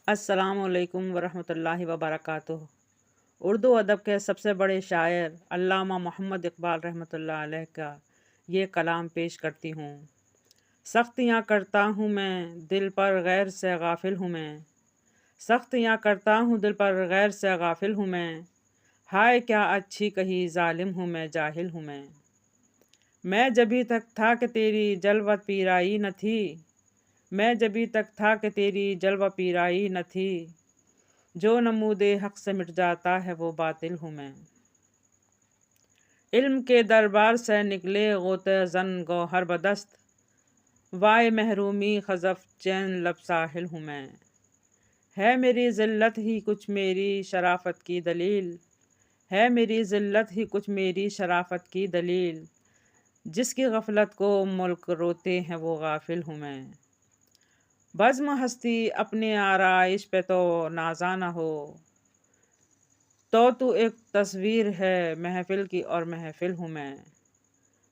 अस्सलामुअलैकुम वरहमतुल्लाहि वबरकातुहू। उर्दू अदब के सबसे बड़े शायर अल्लामा मोहम्मद इकबाल रहमतुल्लाह अलैह का ये कलाम पेश करती हूँ। सख्तियाँ करता हूँ मैं, दिल पर गैर से गाफिल हूँ मैं। सख्तियाँ करता हूँ, दिल पर गैर से गाफिल हूँ मैं। हाय क्या अच्छी कही जालिम हूँ मैं, जाहिल हूँ मैं। मैं जभी तक था कि तेरी जलवत पीराई न थी। मैं जभी तक था कि तेरी जलवा पीराई न थी। जो नमूदे हक से मिट जाता है वो बातिल हूँ मैं। इल्म के दरबार से निकले गोते जन गौहर बदस्त। वाय महरूमी खजफ चैन लब साहिल हूँ मैं। है मेरी जिल्लत ही कुछ मेरी शराफत की दलील। है मेरी जिल्लत ही कुछ मेरी शराफत की दलील। जिसकी गफलत को मुल्क रोते हैं वो गाफिल हूँ मैं। बज़्म हस्ती अपने आराइश पे तो नाज़ा न हो। तो तू एक तस्वीर है महफिल की और महफिल हूँ मैं।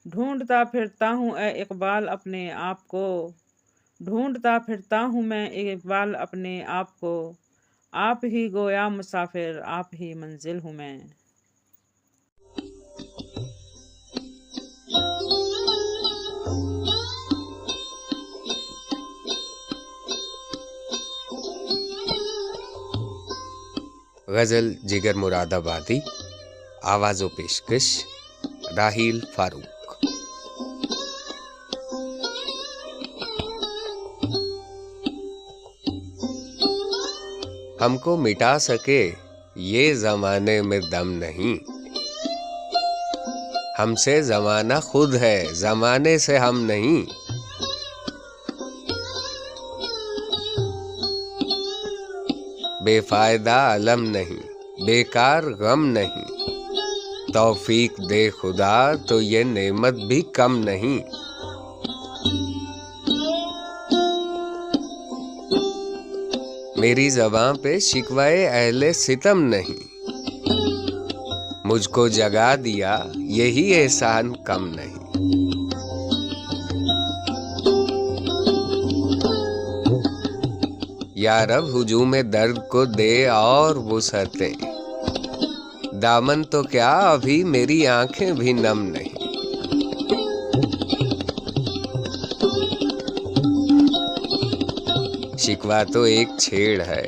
ढूंढता फिरता हूँ ए इकबाल अपने आप को। ढूंढता फिरता हूँ मैं इकबाल अपने आप को। आप ही गोया मुसाफिर, आप ही मंजिल हूँ मैं। गज़ल जिगर मुरादाबादी। आवाज़ो पेशकश राहील फारूक। हमको मिटा सके ये ज़माने में दम नहीं। हमसे ज़माना खुद है, ज़माने से हम नहीं। बेफायदा अलम नहीं, बेकार गम नहीं। तौफीक दे खुदा तो ये नेमत भी कम नहीं। मेरी ज़बां पे शिकवाए अहले सितम नहीं। मुझको जगा दिया यही एहसान कम नहीं। या रब हुजूम दर्द को दे और वुसअतें। दामन तो क्या अभी मेरी आंखें भी नम नहीं। शिकवा तो एक छेड़ है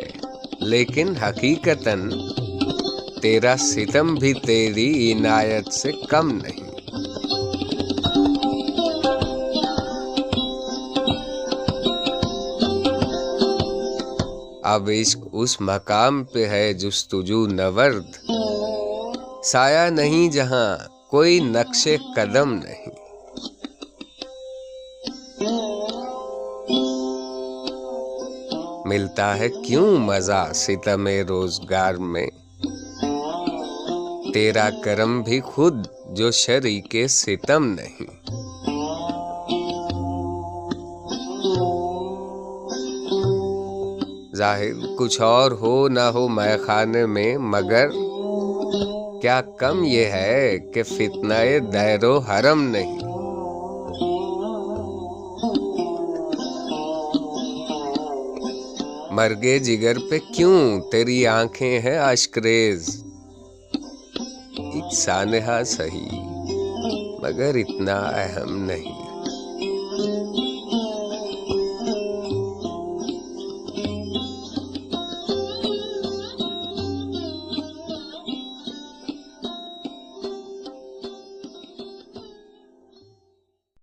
लेकिन हकीकतन तेरा सितम भी तेरी इनायत से कम नहीं। अब इश्क उस मकाम पे है जुस्तुजू नवर्द। साया नहीं जहां कोई नक्शे कदम नहीं। मिलता है क्यों मजा सितमे रोजगार में। तेरा करम भी खुद जो शरीके सितम नहीं। जाहिर कुछ और हो ना हो मैखाने में, मगर क्या कम ये है कि फितनाए दैरो हरम नहीं। मर्गे जिगर पे क्यों तेरी आंखें हैं अश्करेज। एक सानहा सही मगर इतना अहम नहीं।